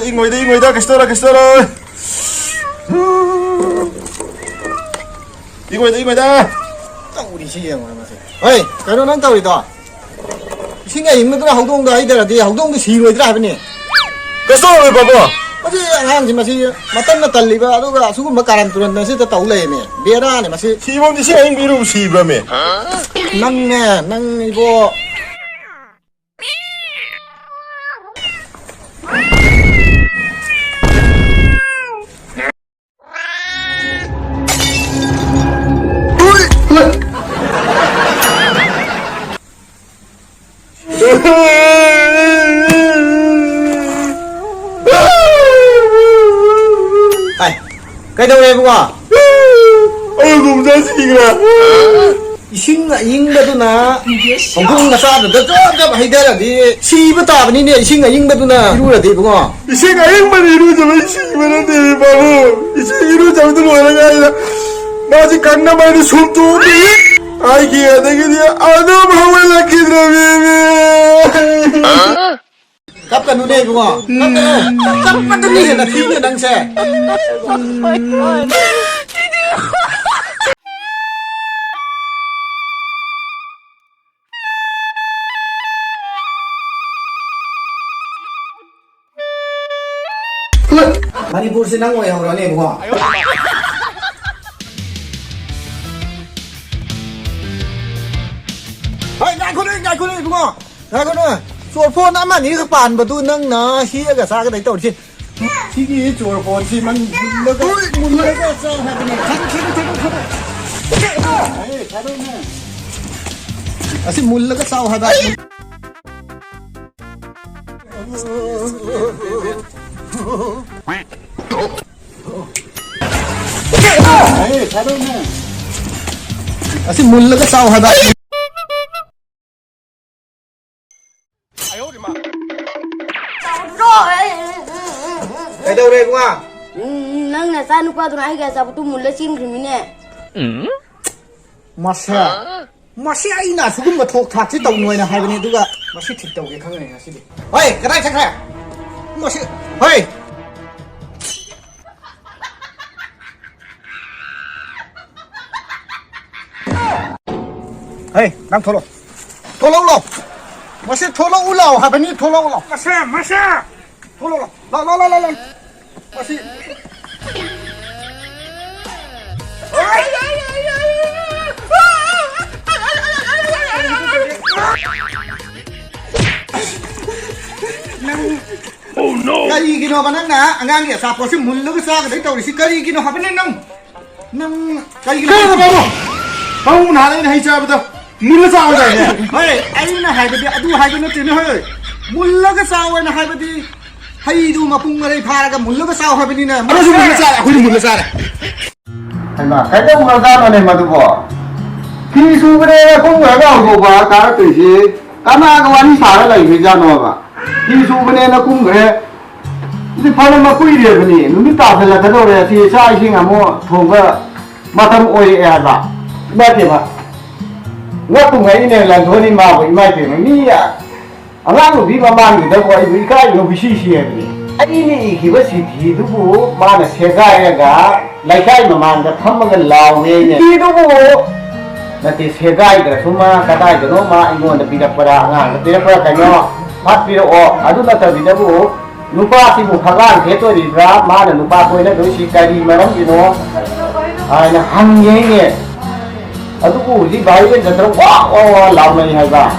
ingồi đó, cái store rồi. Ingồi đó. tao đi xí mà ơi cái đó nó tao đi tao xin ngày mình cái học đông đấy đây là đi học đông cái xí người ra bên này Cái store rồi baba. masih hàng gì mà xí mà tân là tần lì vào đó cái số mà karan tuần này sẽ tao lấy này bia ra này mà xí Simon di sini yang biru si brame. năng nè năng ibu cái đâu đây không à? Cũng ra gì cả. Sinh là yên bên na, không không là sao được, cho hay đây là đi, si bất ta bên này sinh là yên bên na, iru là đi không à? Sinh là yên bên iru cho mấy sinh bên nó đi babu. Sinh iru cho tôi nói là cái mà chỉ cần năm nay xuống tu đi, ai kia đây cái gì, anh đâu mà không là kia rồi. Cắp cái nó đây không à? Cắp cái này là khi người đang xe. Manipur से नंग वही हमरा ने बुआ हाय ngài con ơi बुआ ngài con ơi chuột phone ăn mà ní cái bàn bờ tu nâng nó xí cái sao cái đấy tao đi xí cái chuột phone xíมันnó cái muốn cái sao hay cái này cái đó nè à xí muốn cái sao hay vậy cái đó nè à xin muốn là cái sao hả bạn cái đâu đây cũng à nang na sanu pa tu naikasa tu mulla sin krimine masih ai na sugum mà thuộc thạc chứ tàu nuôi là hai bên này đúng không masih thịt tàu cái khang này masih đi ơi cái này chắc này masih ơi ê đang thô lô mà sẽ thô lô lầu hả bênนี้thô lô mà sẽ thô lô lầu mà sẽ Oh no. cái gì kia nó mà nắng nè ngang kìa sạp có sự muốn lúc sao cái đấy tàu thì cái gì kia nó hả bên này nông cái gì kia nó Không nào đây hay chơi bây giờ. Muốn là sao vậy nè. ơi anh là hai cái gì adu hai cái nó tiền hơi muốn là cái sao anh là hai cái gì hay du mà pung ở đây pha cái muốn là cái sao hai bên này Ano muốn là sao? Aku muốn là sao này. Thằng nào cái đâu mà ra này mà tôi bỏ khi su cái đây không phải đâu của bà cá tự gì cá na cái anh xả lại phải ra nó mà khi su cái này nó cũng cái thì phải là quỷ đi cái này nó biết tạo thành là cái đâu này thì sai khi ngắm mua thùng cái mà thằng ôi à bà ba tiền mà ngắt cùng ấy này là thôi đi mà với mai tiền nó mi à anh ăn một tí mà mang người ta gọi với cái nó bị xì xì anh này khi bác sĩ thì đúng không mà là xe gai cả lại cái mà mang cái thăm cái lào về nhỉ thì đúng không là thì xe gai cái số mà cái tai cái nó mà anh muốn là bị đập vào ngang bị đập vào cái nhỏ phát bị đó à đúng là tại vì đâu có nupa thì một thằng ăn thế tôi đi ra mà là nupa tôi nó đối xí cái đi mà lắm gì nó à là hàng nhé nhỉ à đúng không gì bài bên dân trong quá làm này hay ba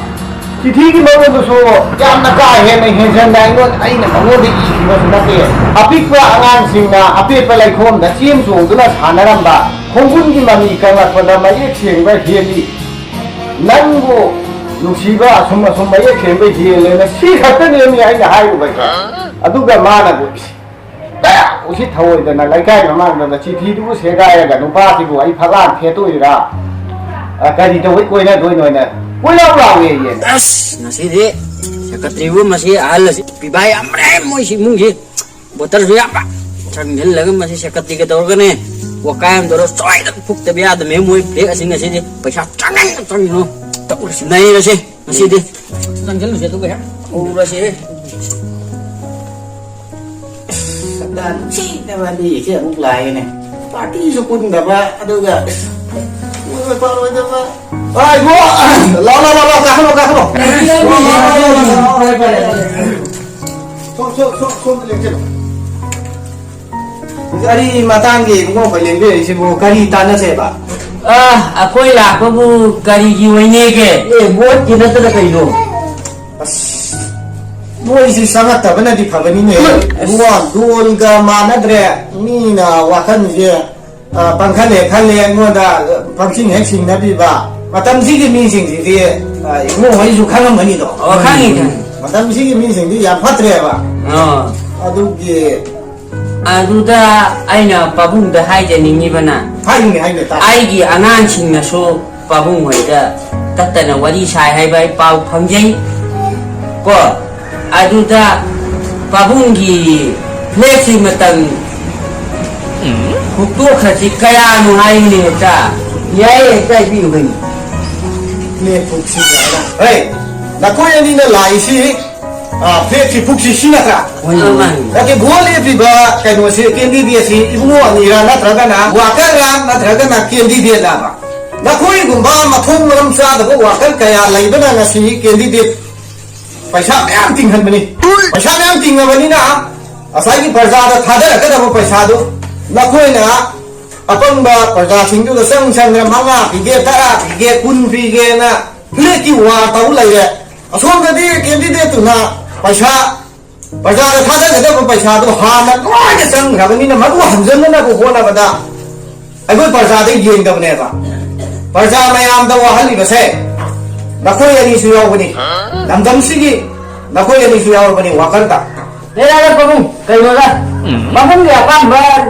thì cái mà nó số jam na cái hè này hè dân đang nói anh là mong đi gì mà nó kia apik qua ngang sinh na apik phải lại khom đã chiêm xuống tức là sản làm ba không muốn gì mà mình cần là phần làm mấy chuyện về hiền đi nâng vô lúc xí ba xong mấy chuyện về hiền lên là xí thật cái này anh là hay của vậy à đúng là mà là của đấy ủa xí thôi rồi là lấy cái mà là chi phí đúng sẽ cái là nó ba thì của anh phát lan thế tôi ra cái gì đâu với quên nè tôi nói nè quên lâu lâu gì vậy nasi deh sekretribu masih ala sih pibai amre mau si mungkin botar suya apa canggih lagi masih sekretri tahun kan nih wakayam terus coy dan puk tapi ada memui dia asing nasi deh pesa canggih no tak urus naik nasi deh canggih lu situ kayak urus sih สัปดาห์ชี้ในวันดีเชี่ยลูกหลายเนี่ยปาร์ตี้สกุลแบบว่าดูกันไปฟังเลยจะมาไอ้พวกรอกันเข้ามาช่วงเลี้ยงเจ้าKari matangi mo palengke sibo kari tanah seba. Ako'y lako mo karigiway nege. Buat kinata na kayo. Mo isi sangat ta bana di pagani ne. Buat duol ga manadre ni na wakan je pangkale kale mo da pangsin hexing na bi ba. Matam sigi min sing di mo wai su khang mani do. Kangi ka. Matam sigi min sing di ya phatre ba. Adu ge Aduda aina pabungda haijaniꯡibana haine ta. Aigi angangsingnasu pabung hoida tattana wari sai haibai pau phangjai ko aduda pabunggi flexi matang hukto khaji kaya nu haini ta yai tai bi hui Ne puksi da. Hey, na ko yani na lai si flexi puksi sinatra. Oke, gua lihat juga kayak masih kendi dia sih, ibu mau nira na teragana, wakar na teragana kendi dia apa? Nah, koi gumba mathum malam sah, tapi wakar kayak lain benar nasi kendi dia. Paisa yang tinggal bani, paisa yang tinggal bani na, asal ini perza ada thada ada apa paisa tu? Nah, koi na, apa mbak perza singgu tu sang manga, pige tara, pige kun pige na, leki wah tahu lagi ya. Asal tadi kendi dia tu na paisa Perjalanan thada ada apa paisa tu hana kau sang kami ni malu hanjam na ko kona bada. Aku perjalanan yang dah benar ba. Perjalanan yang dah wahal ni besar. Nak kau yang isu yang bani. Dam sigi. Nak kau yang isu yang bani wakar tak. Nera ada pabung kayo na. Pabung dia apa bar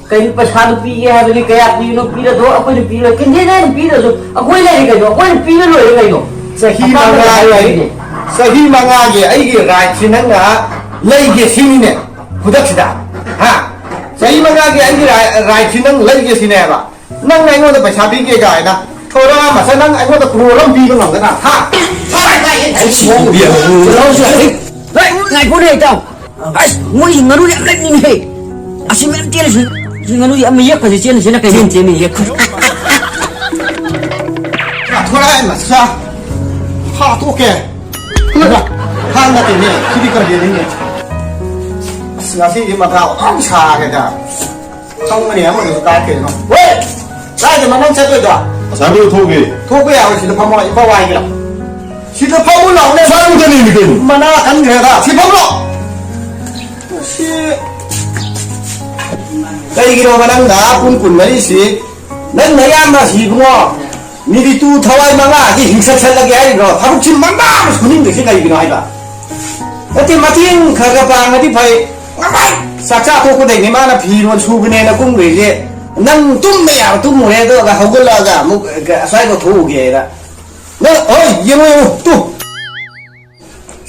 kayo pasado piye habili kaya piyo piyo do ako ni piyo kindi na ni piyo so ako ilay kayo ako ni piyo lo kayo. Sahi mangage aigi right sinang na lagi sini ne budak sida ha sahi mangage aigi right sinang lagi sini ba nang nai ngo da paisa bi ke ga na thora ma sa nang ai ngo da pro ram bi ko ngam da ha sai dai ai chi mo bi lo sa Hey, ngai ko dei tao. Ai, mo ing ngaru ya lek ni he. Asim em tiel si. Si ngaru ya me yak pa si chen na kai chen chen ni yak. thora ai ma sa ha to ke ha na te ne kidi kar de ne Nasi di mata orang sah kita. Kamu ni apa tu tak kena? Weh, saya cuma nak cakap dah. Sambil toge. Toge awak sudah pamu lagi bawa lagi lah. Sudah pamu lah ni. Sambil tadi ni kan. Mana kan kita? Si pamu lah. Si. Kaya kira mana dah pun mari si. Dan naya masih semua. Ni di tu thawai manga di hingsa lagi air kau. Tapi cuma mana harus kuning desi kaya kira air lah. Nanti matiin kagak nanti baik. Saksa aku kau ni mana piron suku ni nak kung beri. Nang tum ni ya tum mulai tu agak hogol agak muk saya kau tahu dia. Nah, oh, ye mo tu.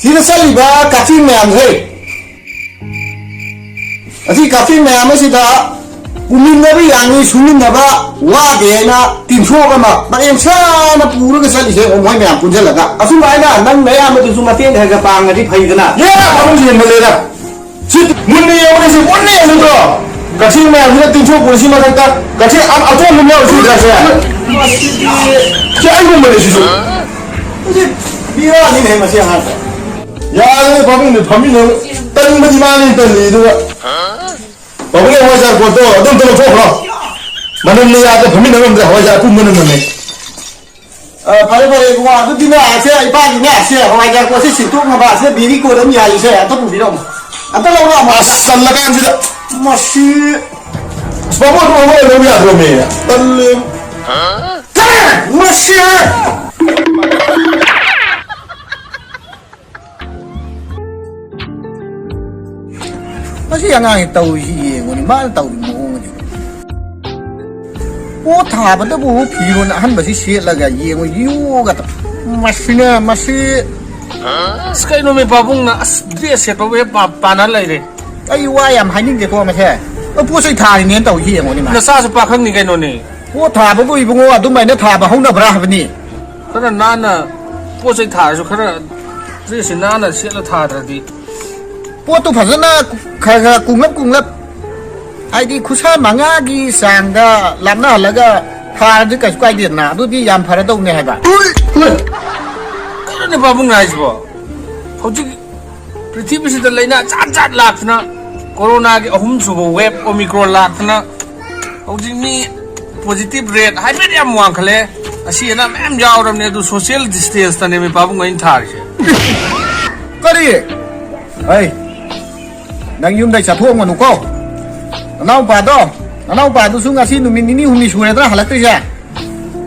Sila sali ba kafe ni am hai. Asi kafe ni am si dah. Umin nabi yang ni sumin naba wah dia na tinso kama. Macam sana pura ke sali saya omai ni am pun jalan tak. Asu mai na nang ni am tu cuma tiang harga pang ni pay kena. Ya, kamu sih melera. Muni yang mana sih? Muni yang itu. Kasih mana? Kita tinggal polisi macam tak. Kasih apa yang mana sih kasih? Siapa yang mana sih? Biar ni ni masih ada. Ya, ni pabung ni pami ni. Tadi macam mana ni tadi itu? Pabung yang wajar foto, ada tu nak foto. Mana ni ada pami ni mana wajar pun mana mana. Pada gua tu di mana asyik ibarat ni asyik. Wajar gua sih situ ngapa asyik bini gua dah mial asyik. Atau pun bilang. Atau lawan apa? Asal lah kan sih. Masih. Sebab apa orang yang lebih ada ni? Talim. Masih. Masih yang ang tahu sih, ni mana tahu ni mau ni. Oh, thà benda bu piron han masih siat lagi ye, you kata. Masih masih. Sekarang ni pabung na dia siapa boleh panan lagi. 哎呦，我也唔係呢隻歌咪聽，我波水塔年到嘢我哋嘛。那30把坑你看喏你，我塔不過我話都咪那塔吧，好那不啦係咪你？可能男的，波水塔就可能这些男的写了他的的，我都反正那看看公了， ꯍꯥꯏꯗꯤ ꯈꯨꯠꯁꯥ ꯃꯉꯥꯒꯤ ꯆꯥꯡꯗ ꯂꯥꯞꯅꯍꯜꯂꯒ ꯊꯥꯔꯗꯤ ꯀꯩꯁꯨ ꯀꯥꯏꯗꯦꯗꯅ ꯑꯗꯨꯗꯤ ꯌꯥꯝ ꯐꯔꯗꯧꯅꯦ ꯍꯥꯏꯕ ꯀꯩꯅꯣꯅꯦ ꯄꯥꯕꯨꯡꯅ ꯍꯥꯏꯁꯤꯕꯣ ꯍꯧꯖꯤꯛ ꯄ꯭ꯔꯤꯊꯤꯕꯤꯁꯤꯗ ꯂꯩꯅꯥ ꯖꯥꯠ ꯖꯥꯠ ꯂꯥꯛꯇꯅ ꯀꯣꯔꯣꯅꯥꯒꯤ 3ꯁꯨꯕ ꯋꯦꯕ ꯑꯣꯃꯤꯀ꯭ꯔꯣꯟ ꯂꯥꯛꯇꯅ ꯍꯧꯖꯤꯛ ꯃꯤ ꯄꯣꯖꯤꯇꯤꯚ ꯔꯦꯠ ꯍꯥꯏꯐꯦꯠ ꯌꯥꯝ ꯋꯥꯡꯈꯠꯂꯦ ꯑꯁꯤ ꯑꯅꯥ ꯃꯌꯥꯝ ꯌꯥꯎꯔꯕꯅꯦ ꯑꯗꯨ ꯁꯣꯁꯤꯌꯦꯜ ꯗꯤꯁꯇꯦꯟꯁꯇꯅꯦ ꯄꯥꯕꯨꯡ ꯑꯩꯅ ꯊꯥꯔꯤꯁꯦ ꯀꯔꯤ ꯍꯩ ꯅꯪ ꯌꯨꯝꯗꯩ ꯆꯠꯊꯣꯛꯑꯝꯒꯅꯨꯀꯣ ꯅꯅꯥꯎꯄꯥꯗꯨꯁꯨ ꯉꯁꯤ ꯅꯨꯃꯤꯠ 2-3 ꯁꯨꯔꯦꯗꯅ ꯍꯜꯂꯛꯇ꯭ꯔꯤꯁꯦ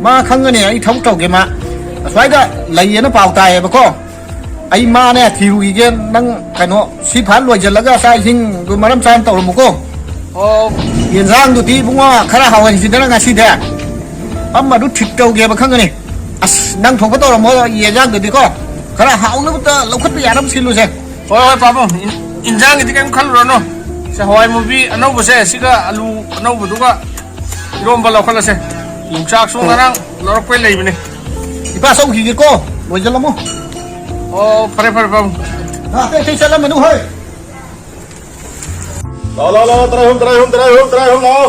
ꯃꯥ ꯈꯪꯒꯅꯤ ꯑꯩ ꯊꯕꯛ ꯇꯧꯒꯦ ꯃꯥ ꯑꯁ꯭ꯋꯥꯏꯗ ꯂꯩꯌꯦꯅ ꯄꯥꯎ ꯇꯥꯏꯌꯦꯕꯀꯣ ꯑꯩ ꯃꯥꯅꯦ ꯊꯤꯔꯨꯈꯤꯒꯦ ꯅꯪ ꯀꯩꯅꯣ ꯁꯤ ꯐꯥ ꯂꯣꯏꯁꯤꯜꯂꯒ ꯆꯥꯛ ꯏꯁꯤꯡꯗꯨ ꯃꯔꯝ ꯆꯥꯅ ꯇꯧꯔꯝꯃꯨꯀꯣ ꯑꯣ ꯌꯦꯟꯁꯥꯡꯗꯨꯗꯤ ꯏꯕꯨꯡꯉꯣ ꯈꯔ ꯍꯥꯎꯍꯟꯁꯤꯗꯅ ꯉꯁꯤꯗꯤ ꯑꯃꯗꯨ ꯊꯤꯛ ꯇꯧꯒꯦꯕ ꯈꯪꯒꯅꯤ ꯑꯁ ꯅꯪ ꯊꯣꯛꯄ ꯇꯧꯔꯝꯃꯣ ꯌꯦꯟꯁꯥꯡꯗꯨꯗꯤꯀꯣ ꯈꯔ ꯍꯥꯎꯅꯕꯇ ꯂꯧꯈꯠꯄ ꯌꯥꯅꯕ ꯁꯤꯜꯂꯨꯁꯦ ꯍꯣꯏ ꯍꯣꯏ ꯄꯥꯕꯨꯡ ꯏꯟꯖꯥꯡꯒꯤꯗꯤ ꯀꯩꯝ ꯈꯜꯂꯨꯔꯅꯨ ꯍꯋꯥꯏ ꯃꯨꯕꯤ ꯑꯅꯧꯕꯁꯦ ꯁꯤꯒ ꯑꯂꯨ ꯑꯅꯧꯕꯗꯨꯒ ꯏꯔꯣꯝꯕ ꯂꯧꯈꯠꯂꯁꯦ ꯌꯣꯡꯆꯥꯛꯁꯨ ꯉꯔꯥꯡ ꯂꯧꯔꯛꯄꯩ ꯂꯩꯕꯅꯦ ꯏꯄꯥ ꯆꯧꯈꯤꯒꯦꯀꯣ ꯂꯣꯏꯁꯤꯜꯂꯝꯃꯣ ꯑꯣ ꯐꯔꯦ ꯐꯔꯦ ꯄꯥꯕꯨꯡ ꯑꯇꯩ ꯆꯠꯂꯝꯃꯅꯨ ꯍꯣꯏ ꯂꯥꯛꯑꯣ ꯂꯥꯛꯑꯣ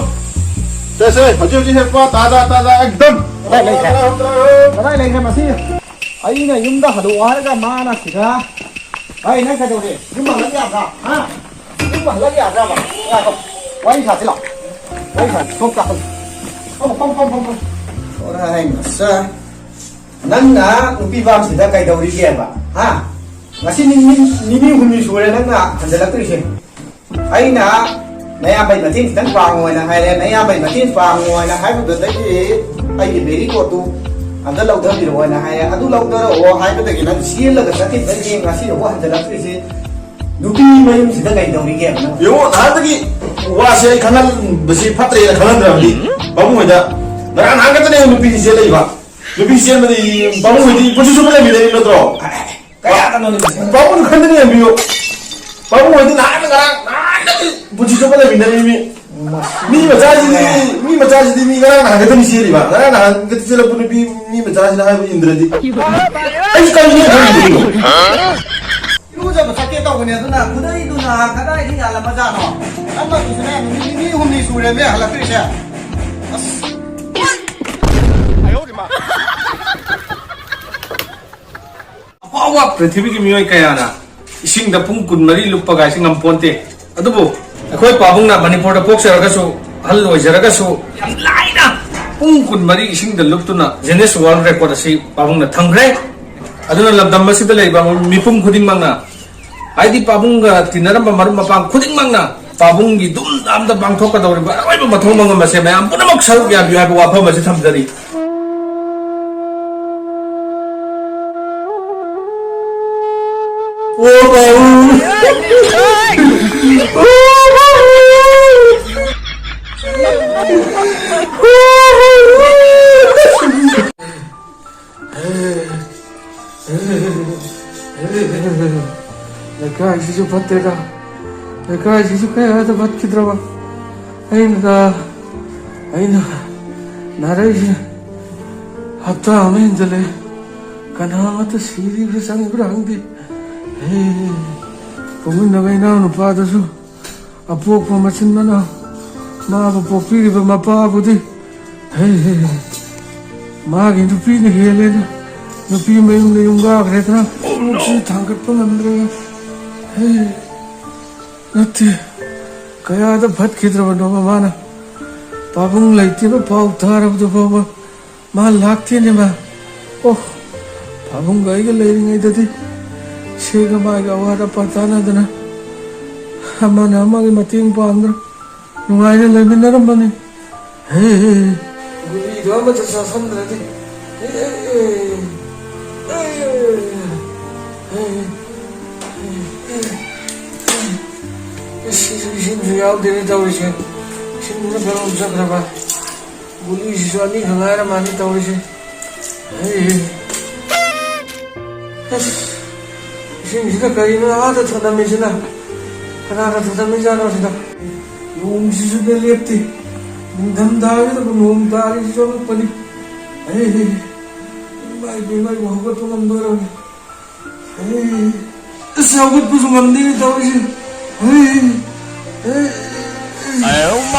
ꯆꯦꯁꯦ ꯍꯧꯖꯤꯛ ꯍꯦꯛꯄ ꯇꯥꯖꯥ एकदम ꯀꯗꯥꯏ ꯂꯩꯈ꯭ꯔꯦ ꯃꯁꯤ ꯑꯩꯅ ꯌꯨꯝꯗ ꯍꯜꯂꯛꯑꯣ ꯍꯥꯏꯔꯒ ꯃꯥꯅ ꯁꯤꯗ ꯑꯩ ꯅꯪ ꯀꯩꯗꯧꯔꯦ ꯌꯨꯝ ꯍꯜꯂꯛ ꯌꯥꯕ꯭ꯔꯥ ꯌꯨꯝ ꯍꯜꯂꯛ ꯌꯥꯕ꯭ꯔꯥꯕ ꯋꯥꯔꯤ ꯁꯥꯁꯤ ꯂꯥꯛꯑꯣ ꯋꯥꯔꯤ ꯁꯥꯁꯤ ꯊꯣꯛ ꯀꯥꯞꯄ ꯍꯣꯏ ꯃꯆꯥ ꯅꯪꯅ ꯅꯨꯄꯤ ꯕꯥꯝꯁꯤꯗ ꯀꯩꯗꯧꯔꯤꯒꯦꯕ ꯉꯁꯤ 2-3 ꯁꯨꯔꯦ ꯅꯪꯅ ꯍꯟꯖꯤꯜꯂꯛꯇ꯭ꯔꯤꯁꯦ ꯑꯩꯅ ꯅꯌꯥꯝꯕꯩ ꯃꯇꯦꯡ ꯈꯤꯇꯪ ꯄꯥꯡꯉꯣꯏꯅ ꯍꯥꯏꯔꯦ ꯅꯌꯥꯝꯕꯩ ꯃꯇꯦꯡ ꯄꯥꯡꯉꯣꯏꯅ ꯍꯥꯏꯕꯗꯨꯗꯒꯤ ꯑꯩꯒꯤ ꯕꯦꯔꯤ ꯀꯣꯠꯇꯨ ꯑꯝꯇ ꯂꯧꯊꯕꯤꯔꯛꯑꯣꯅ ꯍꯥꯏꯔꯦ ꯑꯗꯨ ꯂꯧꯊꯔꯛꯑꯣ ꯍꯥꯏꯕꯗꯒꯤ ꯅꯪ ꯆꯦꯜꯂꯒ ꯆꯠꯈꯤꯕꯗꯒꯤ ꯉꯁꯤꯐꯥꯎ ꯍꯟꯖꯤꯜꯂꯛꯇ꯭ꯔꯤꯁꯤ ꯅꯨꯄꯤ ꯃꯌꯨꯝꯁꯤꯗ ꯀꯩꯗꯧꯔꯤꯒꯦꯕ ꯅꯪ ꯌꯦꯡꯉꯣ ꯅꯍꯥꯟꯗꯒꯤ ꯋꯥꯁꯦ ꯑꯩ ꯈꯪꯍꯟꯕꯁꯤ ꯐꯠꯇ꯭ꯔꯦꯅ ꯈꯪꯍꯟꯗ꯭ꯔꯕꯗꯤ ꯄꯥꯕꯨꯡꯍꯣꯏꯗ ꯅꯍꯥꯟ ꯈꯛꯇꯅꯦ ꯅꯨꯄꯤꯁꯤ ꯆꯦꯜꯂꯛꯏꯕ ꯅꯨꯄꯤ ꯆꯦꯟꯕꯗꯤ ꯄꯥꯕꯨꯡꯍꯣꯏꯗꯤ ꯄꯨꯟꯁꯤ ꯆꯨꯞꯄ ꯂꯩꯃꯤꯟꯅꯔꯤ ꯅꯠꯇ꯭ꯔꯣ ꯄꯥꯕꯨꯡ ꯈꯟꯗꯅ ꯌꯦꯡꯕꯤꯌꯨ ꯄꯥꯕꯨꯡꯍꯣꯏꯗꯤ ꯅꯍꯥꯟꯗꯒꯤ ꯄꯨꯟꯁꯤ ꯆꯨꯞꯄ ꯂꯩꯃꯤꯟꯅꯔꯤꯃꯤ ꯃꯤ ꯃꯆꯥꯁꯤꯗꯤ ꯃꯤ ꯉꯔꯥꯡ ꯅꯍꯥꯟ ꯈꯛꯇꯅꯤ ꯆꯦꯜꯂꯤꯕ ꯉꯔꯥꯡ ꯅꯍꯥꯟ ꯈꯛꯇ ꯆꯦꯜꯂꯛꯄ ꯅꯨꯄꯤ ꯃꯤ ꯃꯆꯥꯁꯤꯅ ꯍꯥꯏꯕ ꯏꯟꯗ꯭ꯔꯗꯤ ꯑꯩꯁꯨ ꯀꯔꯤꯅꯦ ꯈꯪꯗ꯭ꯔꯤꯅꯣ ꯏꯔꯨꯖꯕ ꯆꯠꯀꯦ ꯇꯧꯕꯅꯦ ꯑꯗꯨꯅ ꯈꯨꯗꯩꯗꯨꯅ ꯀꯗꯥꯏꯗ ꯌꯥꯜꯂꯝꯃꯖꯥꯠꯅꯣ ꯑꯃꯗꯨꯁꯨꯅꯦ ꯅꯨꯃꯤꯠ 2-3 ꯁꯨꯔꯦꯅꯦ ꯍꯜꯂꯛꯇ꯭ꯔꯤꯁꯦ ꯑꯁ ꯑꯐꯥꯎꯕ ꯄ꯭ꯔꯤꯊꯤꯕꯤꯒꯤ ꯃꯤꯑꯣꯏ ꯀꯌꯥꯅ ꯏꯁꯤꯡꯗ ꯄꯨꯡ 14 ꯂꯨꯞꯄ ꯒꯥꯏꯁꯤ ꯉꯝꯄꯣꯟꯇꯦ ꯑꯗꯨꯕꯨ ꯑꯩꯈꯣꯏ ꯄꯥꯕꯨꯡꯅ ꯃꯅꯤꯄꯨꯔꯗ ꯄꯣꯛꯆꯔꯒꯁꯨ ꯑꯍꯜ ꯑꯣꯏꯖꯔꯒꯁꯨ ꯌꯥꯝ ꯂꯥꯏꯅ ꯄꯨꯡ 12 ꯏꯁꯤꯡꯗ ꯂꯨꯞꯇꯨꯅ ꯖꯤꯅꯤꯁ ꯋꯥꯔꯜ ꯔꯦꯀꯣꯔꯗ ꯑꯁꯤ ꯄꯥꯕꯨꯡꯅ ꯊꯝꯈ꯭ꯔꯦ ꯑꯗꯨꯅ ꯂꯝꯗꯝ ꯑꯁꯤꯗ ꯂꯩꯕ ꯃꯤꯄꯨꯝ ꯈꯨꯗꯤꯡꯃꯛꯅ ꯍꯥꯏꯗꯤ ꯄꯥꯕꯨꯡꯒ ꯇꯤꯟꯅꯔꯝꯕ ꯃꯔꯨꯞ ꯃꯄꯥꯡ ꯈꯨꯗꯤꯡꯃꯛꯅ ꯄꯥꯕꯨꯡꯒꯤ ꯗꯨꯝꯗꯥꯝꯗ ꯄꯥꯡꯊꯣꯛꯀꯗꯧꯔꯤꯕ ꯑꯔꯣꯏꯕ ꯃꯊꯧ ꯃꯉꯝ ꯑꯁꯦ ꯃꯌꯥꯝ ꯄꯨꯝꯅꯃꯛ ꯁꯔꯨꯛ ꯌꯥꯕꯤꯌꯨ ꯍꯥꯏꯕ ꯋꯥꯐꯝ ꯑꯁꯤ ꯊꯝꯖꯔꯤ ꯂꯩꯀꯥꯏꯁꯤꯁꯨ ꯐꯠꯇꯦꯗ ꯂꯩꯀꯥꯏꯁꯤꯁꯨ ꯀꯌꯥꯗ ꯐꯠꯈꯤꯗ꯭ꯔꯕ ꯑꯩꯅ ꯅꯥꯔꯛꯏꯁꯦ ꯍꯞꯇꯥ ꯑꯃ ꯍꯦꯟꯖꯜꯂꯦ ꯀꯅꯥꯃꯠꯇ ꯁꯤꯔꯤꯕ꯭ꯔꯥ ꯆꯪꯕ꯭ꯔꯥ ꯈꯪꯗꯦ ꯄꯣꯛꯃꯤꯟꯅꯕ ꯏꯅꯥꯎ ꯅꯨꯄꯥꯗꯨꯁꯨ ꯑꯄꯣꯛꯄ ꯃꯆꯤꯟ ꯃꯅꯥꯎ ꯃꯥꯕꯨ ꯄꯣꯛꯄꯤꯔꯤꯕ ꯃꯄꯥꯕꯨꯗꯤ ꯃꯥꯒꯤ ꯅꯨꯄꯤꯅ ꯍꯦꯜꯂꯦꯅ ꯅꯨꯄꯤ ꯃꯌꯨꯝꯗ ꯌꯨꯝꯒꯥꯈ꯭ꯔꯦꯗꯅ ꯃꯨꯛꯁꯤ ꯊꯥꯡꯒꯠꯄ ꯉꯝꯗ꯭ꯔꯦ ꯅꯠꯇꯦ ꯀꯌꯥꯗ ꯐꯠꯈꯤꯗ꯭ꯔꯕꯅꯣꯕ ꯃꯥꯅ ꯄꯥꯕꯨꯡ ꯂꯩꯇꯦꯕ ꯄꯥꯎ ꯊꯥꯔꯕꯗꯨ ꯐꯥꯎꯕ ꯃꯥ ꯂꯥꯛꯇꯦꯅꯦ ꯃꯥ ꯄꯥꯕꯨꯡꯒ ꯑꯩꯒ ꯂꯩꯔꯤꯉꯩꯗꯗꯤ ꯁꯦꯒ ꯃꯥꯒꯤ ꯑꯋꯥꯠ ꯑꯄꯥ ꯇꯥꯟꯅꯗꯅ ꯑꯃꯅ ꯑꯃꯒꯤ ꯃꯇꯦꯡ ꯄꯥꯡꯗꯅ ꯅꯨꯡꯉꯥꯏꯅ ꯂꯩꯃꯤꯟꯅꯔꯝꯕꯅꯤ ꯒꯨꯂꯤꯗꯣ ꯑꯃꯇ ꯆꯥꯁꯟꯗ꯭ꯔꯗꯤ 이신주 야우들이 떠오르시 신주는 별로 없었더라봐 물리시수 아니 그나라 많이 떠오르시 신주가 가이는 아다 터담이시나 하나가 터담이잖아 시다 용시수들 lep티 담다위도 놈다리 좀 뻔히 마이 먹어도 남더라고 싸우고 부수 감들이 떠오르시 아유 마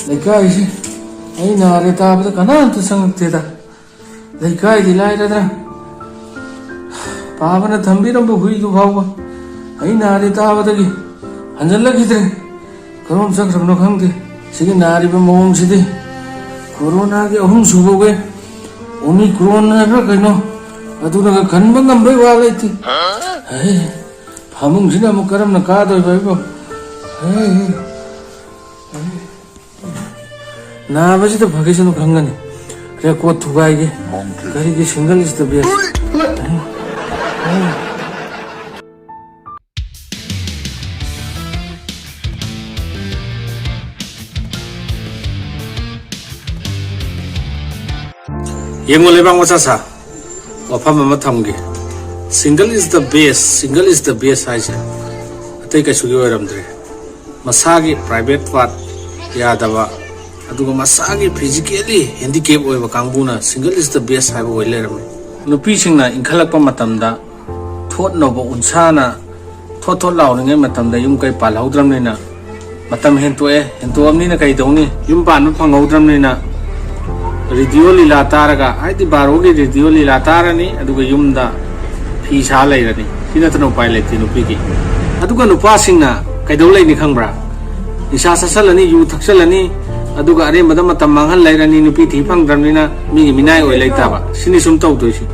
ꯂꯩꯀꯥꯏꯁꯤ ꯑꯩ ꯅꯥꯔꯦ ꯇꯥꯕꯗ ꯀꯅꯥꯝꯇ ꯆꯪꯉꯛꯇꯦꯗ ꯂꯩꯀꯥꯏꯗꯤ ꯂꯥꯏꯔꯗ꯭ꯔꯥ ꯄꯥꯕꯅ ꯊꯝꯕꯤꯔꯝꯕ ꯍꯨꯏꯗꯨ ꯐꯥꯎꯕ ꯑꯩ ꯅꯥꯔꯦ ꯇꯥꯕꯗꯒꯤ ꯍꯟꯖꯜꯂꯛꯈꯤꯗ꯭ꯔꯦ ꯀꯔꯣꯝ ꯆꯠꯈ꯭ꯔꯕꯅꯣ ꯈꯪꯗꯦ ꯁꯤꯒꯤ ꯅꯥꯔꯤꯕ ꯃꯑꯣꯡꯁꯤꯗꯤ ꯀꯣꯔꯣꯅꯥꯒꯤ 3ꯁꯨꯕ ꯋꯦꯕ ꯑꯣꯃꯤꯀ꯭ꯔꯣꯟ ꯍꯥꯏꯕ꯭ꯔꯥ ꯀꯩꯅꯣ ꯑꯗꯨꯅꯒ ꯈꯟꯕ ꯉꯝꯕꯩ ꯋꯥ ꯂꯩꯇꯦ ꯐꯃꯨꯡꯁꯤꯅ ꯑꯃꯨꯛ ꯀꯔꯝꯅ ꯀꯥꯗꯣꯏꯕ ꯑꯩꯕꯣ 나아버지도 밖에서는 강간해. 그래 곧 두가에게 가리기 생각했을 때 Yengol lebang masasa. Wapam mama thamge. Single is the best. Single is the best haise. Atai ka sugi oiramdre. Masagi private part yadaba. Aduga masagi physically handicap oiba kangbuna single is the best haiba oilerame. Nupi singna inkhalakpa matamda thot nobo unsana thot lawringai matamda yum kai palhaudramnena matam hentoamni na kai dawni yum panma phanghaudramnena radio lila taraga aidi barogi radio lila tarani aduga yumda phi sa leirani sinatano pai leti nupi ki aduga nupa singna kaidau leini khangbra isa sasalani yu thaksalani aduga are madam matam manghal leirani nupi thi phangdramnina mi minai oi leitaba sini sum tawdoisi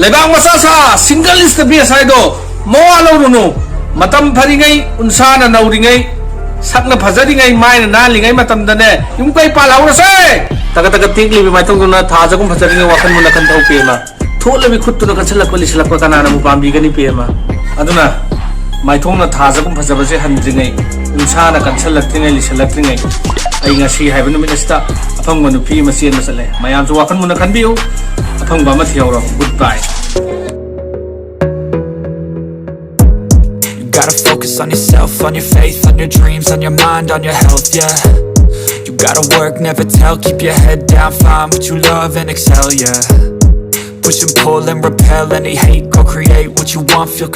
lebang masasa single is the best haido mo alorunu matam pharingai unsana nauringai sakna phajaringai maina nalingai matam dane yum kai palhaurase taga tikli bi maithong na thaja kum phajaringai wakhan mun kan thau pema tholabi khuttu na kachalak pali silak kana na mu pambi gani pema aduna maithong na thaja kum phajabase handringai unsana kanchalak tingai lisalak tingai ai ngasi haiba numit sta aphang manu phi ma sen masale mayam chu wakhan mun kan biu aphang ba ma thiauro goodbye. Gotta focus on yourself, on your faith, on your dreams, on your mind, on your health, yeah. You gotta work, never tell, keep your head down, find what you love and excel, yeah. Push and pull and repel any hate, go create what you want, feel